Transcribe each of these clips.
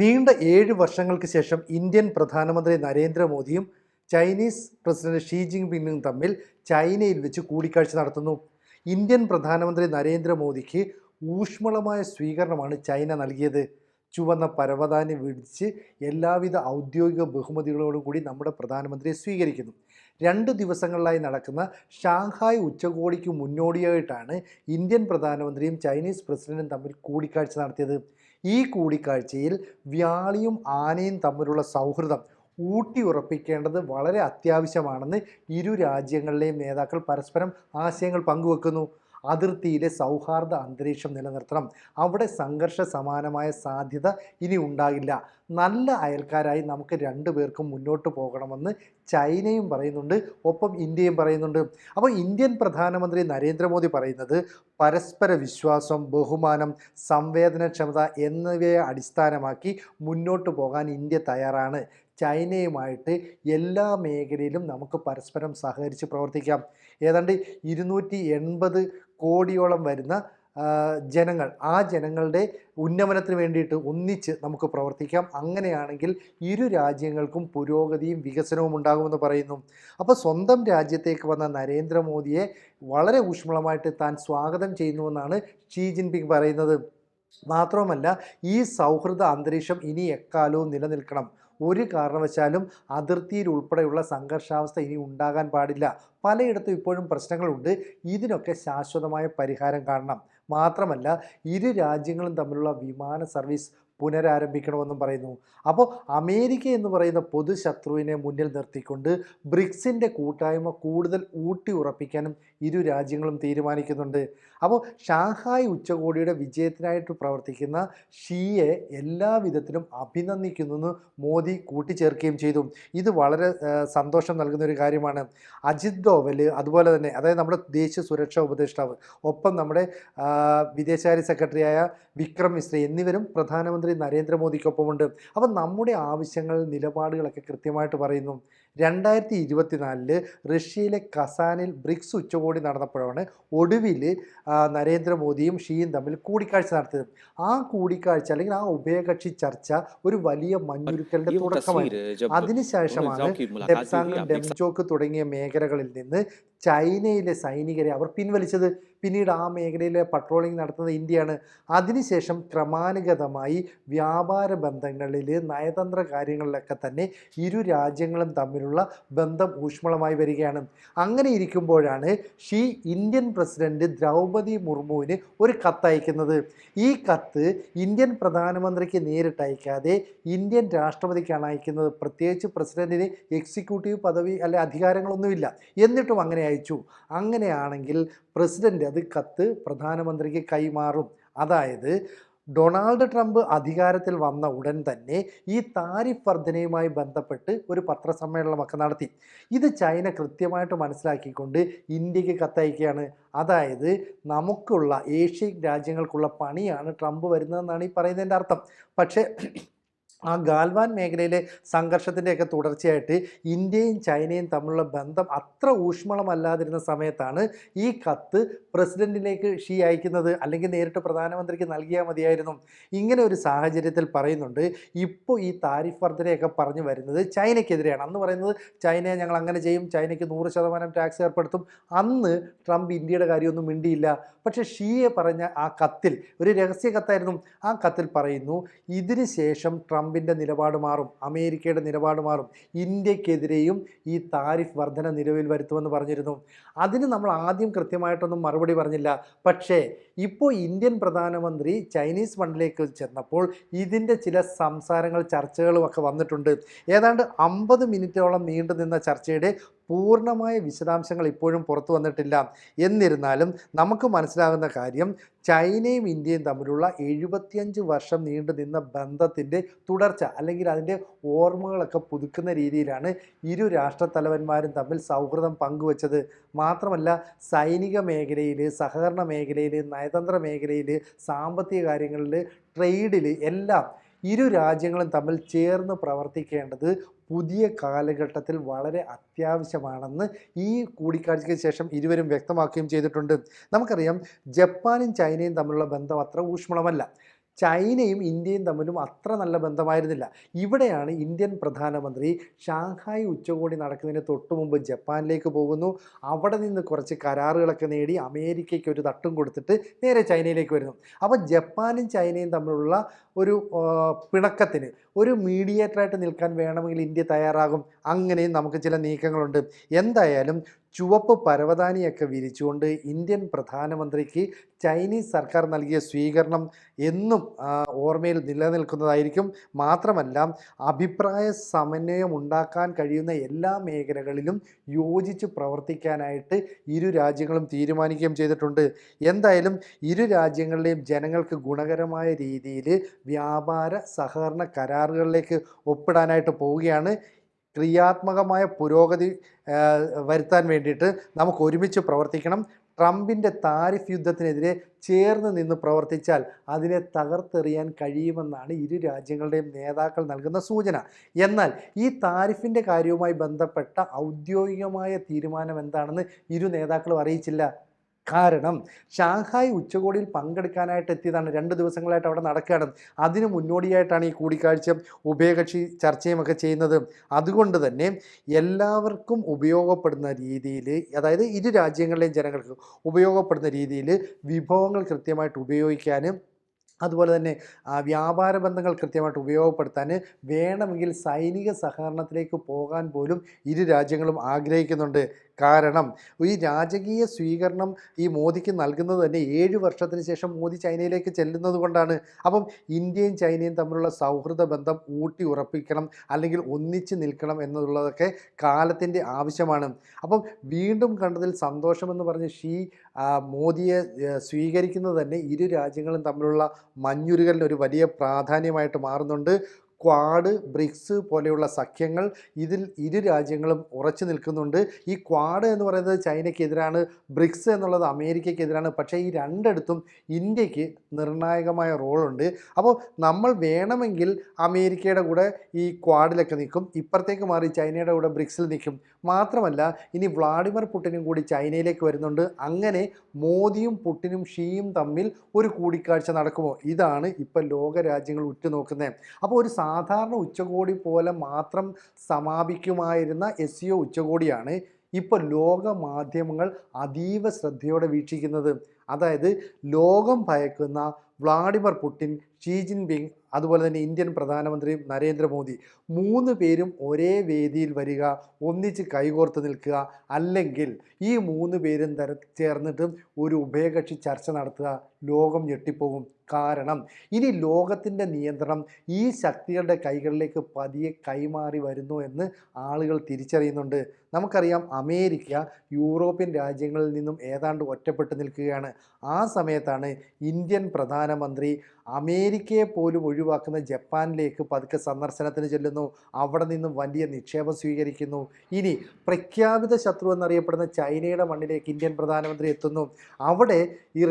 നീണ്ട 7 വർഷങ്ങൾക്ക് ശേഷം ഇന്ത്യൻ പ്രധാനമന്ത്രി നരേന്ദ്രമോദിയും ചൈനീസ് പ്രസിഡന്റ് ഷീ ജിൻപിങ്ങും തമ്മിൽ ചൈനയിൽ വെച്ച് കൂടിക്കാഴ്ച നടത്തുന്നു. ഇന്ത്യൻ പ്രധാനമന്ത്രി നരേന്ദ്രമോദിക്ക് ഊഷ്മളമായ സ്വീകരണമാണ് ചൈന നൽകിയത്. ചുവന്ന പരവതാനി വിരിച്ച് എല്ലാവിധ ഔദ്യോഗിക ബഹുമതികളോടും കൂടി നമ്മുടെ പ്രധാനമന്ത്രിയെ സ്വീകരിക്കുന്നു. 2 ദിവസങ്ങളിലായി നടക്കുന്ന ഷാങ്ഹായ് ഉച്ചകോടിക്ക് മുന്നോടിയായിട്ടാണ് ഇന്ത്യൻ പ്രധാനമന്ത്രിയും ചൈനീസ് പ്രസിഡന്റും തമ്മിൽ കൂടിക്കാഴ്ച നടത്തിയത്. ഈ കൂടിക്കാഴ്ചയിൽ വ്യാളിയും ആനയും തമ്മിലുള്ള സൗഹൃദം ഊട്ടിയുറപ്പിക്കേണ്ടത് വളരെ അത്യാവശ്യമാണെന്ന് ഇരു രാജ്യങ്ങളിലെയും നേതാക്കൾ പരസ്പരം ആശയങ്ങൾ പങ്കുവെക്കുന്നു. അതിർത്തിയിലെ സൗഹാർദ്ദ അന്തരീക്ഷം നിലനിർത്തണം. അവിടെ സംഘർഷ സമാനമായ സാധ്യത ഇനി ഉണ്ടാകില്ല. നല്ല അയൽക്കാരായി നമുക്ക് രണ്ടുപേർക്കും മുന്നോട്ട് പോകണമെന്ന് ചൈനയും പറയുന്നുണ്ട്, ഒപ്പം ഇന്ത്യയും പറയുന്നുണ്ട്. അപ്പോൾ ഇന്ത്യൻ പ്രധാനമന്ത്രി നരേന്ദ്രമോദി പറയുന്നത് പരസ്പര വിശ്വാസം, ബഹുമാനം, സംവേദനക്ഷമത എന്നിവയെ അടിസ്ഥാനമാക്കി മുന്നോട്ട് പോകാൻ ഇന്ത്യ തയ്യാറാണ്. ചൈനയുമായിട്ട് എല്ലാ മേഖലയിലും നമുക്ക് പരസ്പരം സഹകരിച്ച് പ്രവർത്തിക്കാം. ഏതാണ്ട് 280 കോടിയോളം വരുന്ന ജനങ്ങൾ, ആ ജനങ്ങളുടെ ഉന്നമനത്തിന് വേണ്ടിയിട്ട് ഒന്നിച്ച് നമുക്ക് പ്രവർത്തിക്കാം. അങ്ങനെയാണെങ്കിൽ ഇരു രാജ്യങ്ങൾക്കും പുരോഗതിയും വികസനവും ഉണ്ടാകുമെന്ന് പറയുന്നു. അപ്പോൾ സ്വന്തം രാജ്യത്തേക്ക് വന്ന നരേന്ദ്രമോദിയെ വളരെ ഊഷ്മളമായിട്ട് താൻ സ്വാഗതം ചെയ്യുന്നുവെന്നാണ് ഷീ ജിൻപിങ് പറയുന്നത്. മാത്രവുമല്ല, ഈ സൗഹൃദ അന്തരീക്ഷം ഇനി എക്കാലവും നിലനിൽക്കണം. ഒരു കാരണവശാലും അതിർത്തിയിൽ ഉൾപ്പെടെയുള്ള സംഘർഷാവസ്ഥ ഇനി ഉണ്ടാകാൻ പാടില്ല. പലയിടത്തും ഇപ്പോഴും പ്രശ്നങ്ങളുണ്ട്. ഇതിനൊക്കെ ശാശ്വതമായ പരിഹാരം കാണണം. മാത്രമല്ല, ഇരു രാജ്യങ്ങളും തമ്മിലുള്ള വിമാന സർവീസ് പുനരാരംഭിക്കണമെന്നും പറയുന്നു. അപ്പോൾ അമേരിക്ക എന്ന് പറയുന്ന പൊതുശത്രുവിനെ മുന്നിൽ നിർത്തിക്കൊണ്ട് ബ്രിക്സിൻ്റെ കൂട്ടായ്മ കൂടുതൽ ഊട്ടി ഉറപ്പിക്കാനും ഇരു രാജ്യങ്ങളും തീരുമാനിക്കുന്നുണ്ട്. അപ്പോൾ ഷാങ്ഹായ് ഉച്ചകോടിയുടെ വിജയത്തിനായിട്ട് പ്രവർത്തിക്കുന്ന ഷീയെ എല്ലാ വിധത്തിലും അഭിനന്ദിക്കുന്നെന്ന് മോദി കൂട്ടിച്ചേർക്കുകയും ചെയ്തു. ഇത് വളരെ സന്തോഷം നൽകുന്ന ഒരു കാര്യമാണ്. അജിത് ഡോവൽ, അതുപോലെ തന്നെ അതായത് നമ്മുടെ ദേശീയ സുരക്ഷാ ഉപദേഷ്ടാവ്, ഒപ്പം നമ്മുടെ വിദേശകാര്യ സെക്രട്ടറിയായ വിക്രം മിശ്ര എന്നിവരും പ്രധാനമന്ത്രി നരേന്ദ്രമോദിക്കൊപ്പമുണ്ട്. അപ്പം നമ്മുടെ ആവശ്യങ്ങൾ, നിലപാടുകളൊക്കെ കൃത്യമായിട്ട് പറയുന്നു. 2024 റഷ്യയിലെ കസാനിൽ ബ്രിക്സ് ഉച്ചകോടി നടന്നപ്പോഴാണ് ഒടുവിൽ നരേന്ദ്രമോദിയും ഷീയും തമ്മിൽ കൂടിക്കാഴ്ച നടത്തിയത്. ആ കൂടിക്കാഴ്ച അല്ലെങ്കിൽ ആ ഉഭയകക്ഷി ചർച്ച ഒരു വലിയ മഞ്ഞുരുക്കലിൻ്റെ തുടക്കമായി. അതിനുശേഷമാണ് ഡെപ്സാങ്, ഡെംചോക്ക് തുടങ്ങിയ മേഖലകളിൽ നിന്ന് ചൈനയിലെ സൈനികരെ അവർ പിൻവലിച്ചത്. പിന്നീട് ആ മേഖലയിലെ പട്രോളിംഗ് നടത്തുന്നത് ഇന്ത്യയാണ്. അതിനുശേഷം ക്രമാനുഗതമായി വ്യാപാര ബന്ധങ്ങളിൽ, നയതന്ത്ര കാര്യങ്ങളിലൊക്കെ തന്നെ ഇരു രാജ്യങ്ങളും തമ്മിലുള്ള ബന്ധം ഊഷ്മളമായി വരികയാണ്. അങ്ങനെ ഇരിക്കുമ്പോഴാണ് ഷീ ഇന്ത്യൻ പ്രസിഡന്റ് ദ്രൗപദി മുർമുവിന് ഒരു കത്തയക്കുന്നത്. ഈ കത്ത് ഇന്ത്യൻ പ്രധാനമന്ത്രിക്ക് നേരിട്ട് അയക്കാതെ ഇന്ത്യൻ രാഷ്ട്രപതിക്കാണ് അയക്കുന്നത്. പ്രത്യേകിച്ച് പ്രസിഡന്റിന് എക്സിക്യൂട്ടീവ് പദവി അല്ലെ അധികാരങ്ങളൊന്നുമില്ല. എന്നിട്ടും അങ്ങനെ അയച്ചു. അങ്ങനെയാണെങ്കിൽ പ്രസിഡന്റ് അത് കത്ത് പ്രധാനമന്ത്രിക്ക് കൈമാറും. അതായത് ഡൊണാൾഡ് ട്രംപ് അധികാരത്തിൽ വന്ന ഉടൻ തന്നെ ഈ താരിഫ് വർധനയുമായി ബന്ധപ്പെട്ട് ഒരു പത്രസമ്മേളനമൊക്കെ നടത്തി. ഇത് ചൈന കൃത്യമായിട്ട് മനസ്സിലാക്കിക്കൊണ്ട് ഇന്ത്യക്ക് കത്തയക്കുകയാണ്. അതായത് നമുക്കുള്ള ഏഷ്യൻ രാജ്യങ്ങൾക്കുള്ള പണിയാണ് ട്രംപ് വരുന്നതെന്നാണ് ഈ പറയുന്നതിൻ്റെ അർത്ഥം. പക്ഷേ ആ ഗാൽവാൻ മേഖലയിലെ സംഘർഷത്തിൻ്റെയൊക്കെ തുടർച്ചയായിട്ട് ഇന്ത്യയും ചൈനയും തമ്മിലുള്ള ബന്ധം അത്ര ഊഷ്മളമല്ലാതിരുന്ന സമയത്താണ് ഈ കത്ത് പ്രസിഡന്റിലേക്ക് ഷീ അയക്കുന്നത്. അല്ലെങ്കിൽ നേരിട്ട് പ്രധാനമന്ത്രിക്ക് നൽകിയാൽ മതിയായിരുന്നു. ഇങ്ങനെ ഒരു സാഹചര്യത്തിൽ പറയുന്നുണ്ട്, ഇപ്പോൾ ഈ താരിഫ് വർധനയൊക്കെ പറഞ്ഞു വരുന്നത് ചൈനയ്ക്കെതിരെയാണ്. അന്ന് പറയുന്നത് ചൈനയെ ഞങ്ങൾ അങ്ങനെ ചെയ്യും, ചൈനയ്ക്ക് 100% ടാക്സ് ഏർപ്പെടുത്തും. അന്ന് ട്രംപ് ഇന്ത്യയുടെ കാര്യമൊന്നും മിണ്ടിയില്ല. പക്ഷേ ഷീയെ പറഞ്ഞ ആ കത്തിൽ, ഒരു രഹസ്യ കത്തായിരുന്നു, ആ കത്തിൽ പറയുന്നു ഇതിന് ശേഷം ട്രംപിൻ്റെ നിലപാട് മാറും, അമേരിക്കയുടെ നിലപാട് മാറും, ഇന്ത്യക്കെതിരെയും ഈ താരിഫ് വർധന നിലവിൽ വരുത്തുമെന്ന് പറഞ്ഞിരുന്നു. അതിന് നമ്മൾ ആദ്യം കൃത്യമായിട്ടൊന്നും മറുപടി പറഞ്ഞില്ല. പക്ഷേ ഇപ്പോൾ ഇന്ത്യൻ പ്രധാനമന്ത്രി ചൈനീസ് ഫണ്ടിലേക്ക് ചെന്നപ്പോൾ ഇതിൻ്റെ ചില സംസാരങ്ങൾ, ചർച്ചകളും ഒക്കെ വന്നിട്ടുണ്ട്. ഏതാണ്ട് 50 മിനിറ്റോളം നീണ്ടു നിന്ന ചർച്ചയുടെ പൂർണ്ണമായ വിശദാംശങ്ങൾ ഇപ്പോഴും പുറത്തു വന്നിട്ടില്ല. എന്നിരുന്നാലും നമുക്ക് മനസ്സിലാകുന്ന കാര്യം, ചൈനയും ഇന്ത്യയും തമ്മിലുള്ള 75 വർഷം നീണ്ടു നിന്ന ബന്ധത്തിൻ്റെ തുടർച്ച അല്ലെങ്കിൽ അതിൻ്റെ ഓർമ്മകളൊക്കെ പുതുക്കുന്ന രീതിയിലാണ് ഇരു രാഷ്ട്രത്തലവന്മാരും തമ്മിൽ സൗഹൃദം പങ്കുവച്ചത്. മാത്രമല്ല, സൈനിക മേഖലയിൽ, സഹകരണ മേഖലയിൽ, നയതന്ത്ര മേഖലയിൽ, സാമ്പത്തിക കാര്യങ്ങളിൽ, ട്രേഡിൽ എല്ലാം ഇരു രാജ്യങ്ങളും തമ്മിൽ ചേർന്ന് പ്രവർത്തിക്കേണ്ടത് പുതിയ കാലഘട്ടത്തിൽ വളരെ അത്യാവശ്യമാണെന്ന് ഈ കൂടിക്കാഴ്ചയ്ക്ക് ശേഷം ഇരുവരും വ്യക്തമാക്കുകയും ചെയ്തിട്ടുണ്ട്. നമുക്കറിയാം, ജപ്പാനും ചൈനയും തമ്മിലുള്ള ബന്ധം അത്ര ഊഷ്മളമല്ല. ചൈനയും ഇന്ത്യയും തമ്മിലും അത്ര നല്ല ബന്ധമായിരുന്നില്ല. ഇവിടെയാണ് ഇന്ത്യൻ പ്രധാനമന്ത്രി ഷാങ്ഹായ് ഉച്ചകോടി നടക്കുന്നതിന് തൊട്ടു മുമ്പ് ജപ്പാനിലേക്ക് പോകുന്നു. അവിടെ നിന്ന് കുറച്ച് കരാറുകളൊക്കെ നേടി അമേരിക്കയ്ക്ക് ഒരു തട്ടും കൊടുത്തിട്ട് നേരെ ചൈനയിലേക്ക് വരുന്നു. അപ്പോൾ ജപ്പാനും ചൈനയും തമ്മിലുള്ള ഒരു പിണക്കത്തിന് ഒരു മീഡിയേറ്ററായിട്ട് നിൽക്കാൻ വേണമെങ്കിൽ ഇന്ത്യ തയ്യാറാകും. അങ്ങനെയും നമുക്ക് ചില നീക്കങ്ങളുണ്ട്. എന്തായാലും ചുവപ്പ് പരവതാനിയൊക്കെ വിരിച്ചുകൊണ്ട് ഇന്ത്യൻ പ്രധാനമന്ത്രിക്ക് ചൈനീസ് സർക്കാർ നൽകിയ സ്വീകരണം എന്നും ഓർമ്മയിൽ നിലനിൽക്കുന്നതായിരിക്കും. മാത്രമല്ല, അഭിപ്രായ സമന്വയം ഉണ്ടാക്കാൻ കഴിയുന്ന എല്ലാ മേഖലകളിലും യോജിച്ച് പ്രവർത്തിക്കാനായിട്ട് ഇരു രാജ്യങ്ങളും തീരുമാനിക്കുകയും ചെയ്തിട്ടുണ്ട്. എന്തായാലും ഇരു രാജ്യങ്ങളിലെയും ജനങ്ങൾക്ക് ഗുണകരമായ രീതിയിൽ വ്യാപാര സഹകരണ കരാറുകളിലേക്ക് ഒപ്പിടാനായിട്ട് പോവുകയാണ്. ക്രിയാത്മകമായ പുരോഗതി വരുത്താൻ വേണ്ടിയിട്ട് നമുക്ക് ഒരുമിച്ച് പ്രവർത്തിക്കണം. ട്രംപിൻ്റെ താരിഫ് യുദ്ധത്തിനെതിരെ ചേർന്ന് നിന്ന് പ്രവർത്തിച്ചാൽ അതിനെ തകർത്തെറിയാൻ കഴിയുമെന്നാണ് ഇരു രാജ്യങ്ങളുടെയും നേതാക്കൾ നൽകുന്ന സൂചന. എന്നാൽ ഈ താരിഫിൻ്റെ കാര്യവുമായി ബന്ധപ്പെട്ട ഔദ്യോഗികമായ തീരുമാനം എന്താണെന്ന് ഇരു നേതാക്കളും അറിയിച്ചില്ല. കാരണം ഷാങ്ഹായ് ഉച്ചകോടിയിൽ പങ്കെടുക്കാനായിട്ട് എത്തിയതാണ്. 2 ദിവസങ്ങളായിട്ട് അവിടെ നടക്കുകയാണ്. അതിനു മുന്നോടിയായിട്ടാണ് ഈ കൂടിക്കാഴ്ച ഉഭയകക്ഷി ചർച്ചയുമൊക്കെ ചെയ്യുന്നത്. അതുകൊണ്ട് തന്നെ എല്ലാവർക്കും ഉപയോഗപ്പെടുന്ന രീതിയിൽ, അതായത് ഇരു രാജ്യങ്ങളിലെയും ജനങ്ങൾക്ക് ഉപയോഗപ്പെടുന്ന രീതിയിൽ വിഭവങ്ങൾ കൃത്യമായിട്ട് ഉപയോഗിക്കാനും അതുപോലെ തന്നെ വ്യാപാര ബന്ധങ്ങൾ കൃത്യമായിട്ട് ഉപയോഗപ്പെടുത്താൻ വേണമെങ്കിൽ സൈനിക സഹകരണത്തിലേക്ക് പോകാൻ പോലും ഇരു രാജ്യങ്ങളും ആഗ്രഹിക്കുന്നുണ്ട്. കാരണം ഈ രാജകീയ സ്വീകരണം ഈ മോദിക്ക് നൽകുന്നത് തന്നെ 7 വർഷത്തിന് ശേഷം മോദി ചൈനയിലേക്ക് ചെല്ലുന്നത് കൊണ്ടാണ്. അപ്പം ഇന്ത്യയും ചൈനയും തമ്മിലുള്ള സൗഹൃദ ബന്ധം ഊട്ടി ഉറപ്പിക്കണം, അല്ലെങ്കിൽ ഒന്നിച്ച് നിൽക്കണം എന്നുള്ളതൊക്കെ കാലത്തിൻ്റെ ആവശ്യമാണ്. അപ്പം വീണ്ടും കണ്ടതിൽ സന്തോഷമെന്ന് പറഞ്ഞ് മോദിയെ സ്വീകരിക്കുന്നത് തന്നെ ഇരു രാജ്യങ്ങളും തമ്മിലുള്ള മഞ്ഞുരുകലിന് ഒരു വലിയ പ്രാധാന്യമായിട്ട് മാറുന്നുണ്ട്. ക്വാഡ്, ബ്രിക്സ് പോലെയുള്ള സഖ്യങ്ങൾ ഇതിൽ ഇരു രാജ്യങ്ങളും ഉറച്ചു നിൽക്കുന്നുണ്ട്. ഈ ക്വാഡ് എന്ന് പറയുന്നത് ചൈനയ്ക്കെതിരാണ്, ബ്രിക്സ് എന്നുള്ളത് അമേരിക്കയ്ക്കെതിരാണ്. പക്ഷേ ഈ രണ്ടിടത്തും ഇന്ത്യക്ക് നിർണായകമായ റോളുണ്ട്. അപ്പോൾ നമ്മൾ വേണമെങ്കിൽ അമേരിക്കയുടെ കൂടെ ഈ ക്വാഡിലൊക്കെ നിൽക്കും, ഇപ്പുറത്തേക്ക് മാറി ചൈനയുടെ കൂടെ ബ്രിക്സിൽ നിൽക്കും. മാത്രമല്ല, ഇനി വ്ളാഡിമിർ പുടിനും കൂടി ചൈനയിലേക്ക് വരുന്നുണ്ട്. അങ്ങനെ മോദിയും പുടിനും ഷിയും തമ്മിൽ ഒരു കൂടിക്കാഴ്ച നടക്കുമോ? ഇതാണ് ഇപ്പോൾ ലോക രാജ്യങ്ങൾ ഉറ്റുനോക്കുന്നത്. അപ്പോൾ ഒരു സാധാരണ ഉച്ചകോടി പോലെ മാത്രം സമാപിക്കുമായിരുന്ന SCO ഉച്ചകോടിയാണ് ഇപ്പോൾ ലോക മാധ്യമങ്ങൾ അതീവ ശ്രദ്ധയോടെ വീക്ഷിക്കുന്നത്. അതായത് ലോകം ഭയക്കുന്ന വ്ളാഡിമിർ പുടിൻ, ഷീ ജിൻപിങ്, അതുപോലെ തന്നെ ഇന്ത്യൻ പ്രധാനമന്ത്രി നരേന്ദ്രമോദി 3 പേരും ഒരേ വേദിയിൽ വരിക, ഒന്നിച്ച് കൈകോർത്ത് നിൽക്കുക, അല്ലെങ്കിൽ ഈ 3 പേരും ചേർന്നിട്ട് ഒരു ഉഭയകക്ഷി ചർച്ച നടത്തുക. ലോകം ഞെട്ടിപ്പോകും. കാരണം ഇനി ലോകത്തിൻ്റെ നിയന്ത്രണം ഈ ശക്തികളുടെ കൈകളിലേക്ക് പതിയെ കൈമാറി വരുന്നു എന്ന് ആളുകൾ തിരിച്ചറിയുന്നുണ്ട്. നമുക്കറിയാം, അമേരിക്ക യൂറോപ്യൻ രാജ്യങ്ങളിൽ നിന്നും ഏതാണ്ട് ഒറ്റപ്പെട്ട് നിൽക്കുകയാണ്. ആ സമയത്താണ് ഇന്ത്യൻ പ്രധാനമന്ത്രി അമേരിക്കയെ പോലും ഒഴിവാക്കുന്ന ജപ്പാനിലേക്ക് പതുക്കെ സന്ദർശനത്തിന് ചെല്ലുന്നു. അവിടെ നിന്നും വലിയ നിക്ഷേപം സ്വീകരിക്കുന്നു. ഇനി പ്രഖ്യാപിത ശത്രു എന്നറിയപ്പെടുന്ന ചൈനയുടെ മണ്ണിലേക്ക് ഇന്ത്യൻ പ്രധാനമന്ത്രി എത്തുന്നു. അവിടെ ഈ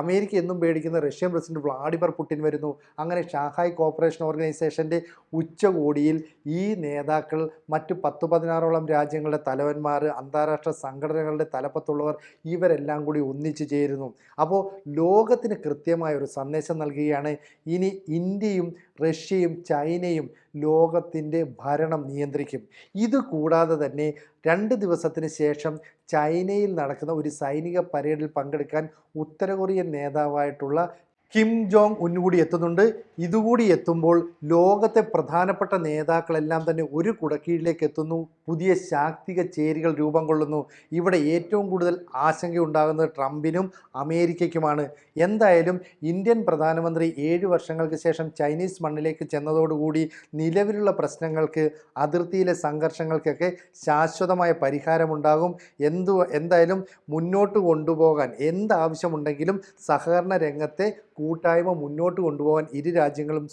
അമേരിക്ക എന്നും പേടിക്കുന്ന റഷ്യൻ പ്രസിഡന്റ് വ്ളാഡിമിർ പുടിൻ വരുന്നു. അങ്ങനെ ഷാങ്ഹായ് കോപ്പറേഷൻ ഓർഗനൈസേഷൻ്റെ ഉച്ചകോടിയിൽ ഈ നേതാക്കൾ, മറ്റ് 10-16ഓളം രാജ്യങ്ങളുടെ തലവന്മാർ, അന്താരാഷ്ട്ര സംഘടനകളുടെ തലപ്പത്തുള്ളവർ, ഇവരെല്ലാം കൂടി ഒന്നിച്ചു ചേരുന്നു. അപ്പോൾ ലോകത്തിന് കൃത്യമായ ഒരു സന്ദേശം നൽകുകയാണ്. ഇനി ഇന്ത്യയും റഷ്യയും ചൈനയും ലോകത്തിൻ്റെ ഭരണം നിയന്ത്രിക്കും. ഇതുകൂടാതെ തന്നെ 2 ദിവസത്തിന് ശേഷം ചൈനയിൽ നടക്കുന്ന ഒരു സൈനിക പരേഡിൽ പങ്കെടുക്കാൻ ഉത്തര കൊറിയൻ നേതാവായിട്ടുള്ള കിം ജോങ് ഉൻ കൂടി എത്തുന്നുണ്ട്. ഇതുകൂടി എത്തുമ്പോൾ ലോകത്തെ പ്രധാനപ്പെട്ട നേതാക്കളെല്ലാം തന്നെ ഒരു കുടക്കീഴിലേക്ക് എത്തുന്നു. പുതിയ ശാക്തിക ചേരികൾ രൂപം കൊള്ളുന്നു. ഇവിടെ ഏറ്റവും കൂടുതൽ ആശങ്കയുണ്ടാകുന്നത് ട്രംപിനും അമേരിക്കയ്ക്കുമാണ്. എന്തായാലും ഇന്ത്യൻ പ്രധാനമന്ത്രി 7 വർഷങ്ങൾക്ക് ശേഷം ചൈനീസ് മണ്ണിലേക്ക് ചെന്നതോടുകൂടി നിലവിലുള്ള പ്രശ്നങ്ങൾക്ക്, അതിർത്തിയിലെ സംഘർഷങ്ങൾക്കൊക്കെ ശാശ്വതമായ പരിഹാരമുണ്ടാകും. എന്തായാലും മുന്നോട്ട് കൊണ്ടുപോകാൻ എന്താവശ്യമുണ്ടെങ്കിലും സഹകരണ രംഗത്തെ കൂട്ടായ്മ മുന്നോട്ട് കൊണ്ടുപോകാൻ ഇരു രാജ്യങ്ങളും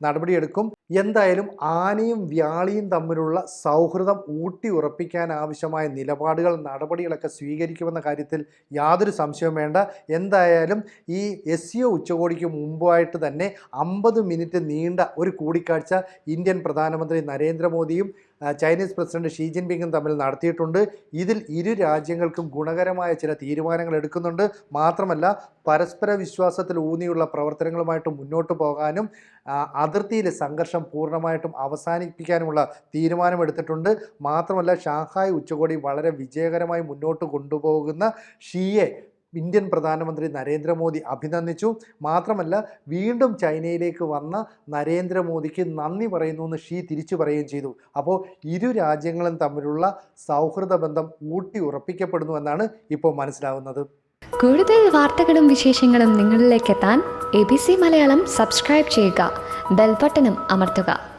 നടപടിയെടുക്കും. എന്തായാലും ആനയും വ്യാളിയും തമ്മിലുള്ള സൗഹൃദം ഊട്ടി ഉറപ്പിക്കാൻ ആവശ്യമായ നിലപാടുകൾ, നടപടികളൊക്കെ സ്വീകരിക്കുമെന്ന കാര്യത്തിൽ യാതൊരു സംശയവും വേണ്ട. എന്തായാലും ഈ SCO ഉച്ചകോടിക്ക് മുമ്പായിട്ട് തന്നെ 50 മിനിറ്റ് നീണ്ട ഒരു കൂടിക്കാഴ്ച ഇന്ത്യൻ പ്രധാനമന്ത്രി നരേന്ദ്രമോദിയും ചൈനീസ് പ്രസിഡന്റ് ഷീ ജിൻപിങ്ങും തമ്മിൽ നടത്തിയിട്ടുണ്ട്. ഇതിൽ ഇരു രാജ്യങ്ങൾക്കും ഗുണകരമായ ചില തീരുമാനങ്ങൾ എടുക്കുന്നുണ്ട്. മാത്രമല്ല പരസ്പര വിശ്വാസത്തിൽ ഊന്നിയുള്ള പ്രവർത്തനങ്ങളുമായിട്ട് മുന്നോട്ട് പോകാനും അതിർത്തിയിലെ സംഘർഷം പൂർണ്ണമായിട്ടും അവസാനിപ്പിക്കാനുമുള്ള തീരുമാനമെടുത്തിട്ടുണ്ട്. മാത്രമല്ല ഷാങ്ഹായ് ഉച്ചകോടി വളരെ വിജയകരമായി മുന്നോട്ട് കൊണ്ടുപോകുന്ന ഷീയെ ഇന്ത്യൻ പ്രധാനമന്ത്രി നരേന്ദ്രമോദി അഭിനന്ദിച്ചു. മാത്രമല്ല വീണ്ടും ചൈനയിലേക്ക് വന്ന നരേന്ദ്രമോദിക്ക് നന്ദി പറയുന്നു എന്ന് ഷീ തിരിച്ചു പറയുകയും ചെയ്തു. അപ്പോൾ ഇരു രാജ്യങ്ങളും തമ്മിലുള്ള സൗഹൃദ ബന്ധം ഊട്ടി ഉറപ്പിക്കപ്പെടുന്നു എന്നാണ് ഇപ്പോൾ മനസ്സിലാവുന്നത്. കൂടുതൽ വാർത്തകളും വിശേഷങ്ങളും നിങ്ങളിലേക്ക് എത്താൻ ABC മലയാളം സബ്സ്ക്രൈബ് ചെയ്യുക, ബെൽ ബട്ടണും അമർത്തുക.